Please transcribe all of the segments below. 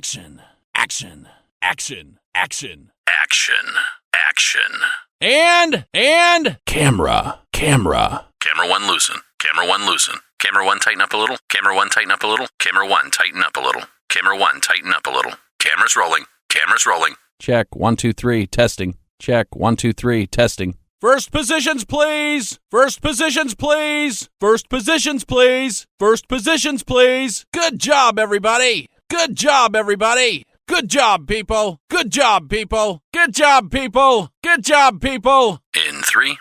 Action. Action. Action. Action. Action. Action. And camera. Camera. Camera 1 loosen. Camera 1 loosen. Camera 1 tighten up a little. Camera 1 tighten up a little. Camera 1 tighten up a little. Camera 1 tighten up a little. Camera's rolling. Camera's rolling. Check. 1, 2, 3. Testing. Check. 1, 2, 3. Testing. First positions, please. First positions, please. First positions, please. First positions, please. Good job, everybody. Good job, everybody. Good job, people. Good job, people. Good job, people. Good job, people. In 3,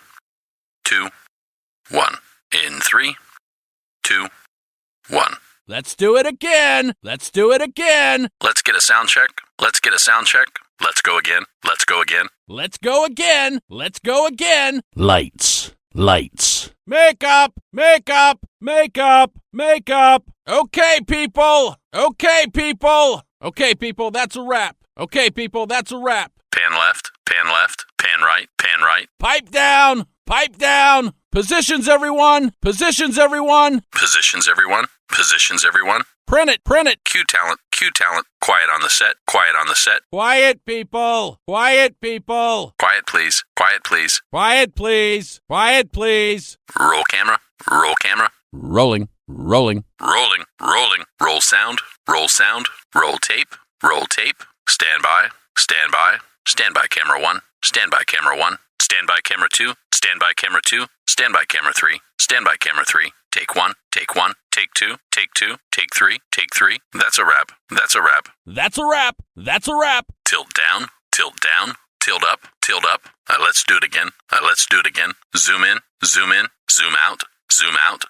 2, 1. In 3, 2, 1. Let's do it again. Let's do it again. Let's get a sound check. Let's get a sound check. Let's go again. Let's go again. Let's go again. Let's go again. Lights. Lights. Makeup. Makeup. Makeup. Makeup. Okay, people. Okay, people. Okay, people, that's a wrap. Okay, people, that's a wrap. Pan left. Pan left. Pan right. Pan right. Pipe down. Pipe down. Positions, everyone. Positions, everyone. Positions, everyone. Positions, everyone. Print it. Print it. Cue talent. Cue talent. Quiet on the set. Quiet on the set. Quiet, people. Quiet, people. Quiet, please. Quiet, please. Quiet, please. Quiet, please. Roll camera. Roll camera. Rolling. Rolling. Rolling. Rolling. Roll sound. Roll sound. Roll tape. Roll tape. Stand by. Stand by. Stand by camera 1. Stand by camera 1. Stand by camera 2. Stand by camera 2. Stand by camera 3. Stand by camera 3. Take 1. Take 1. Take 2. Take 2. Take 3. Take 3. That's a wrap. That's a wrap. That's a wrap. That's a wrap. Tilt down. Tilt down. Tilt up. Tilt up. Let's do it again. Let's do it again. Zoom in. Zoom in. Zoom out. Zoom out.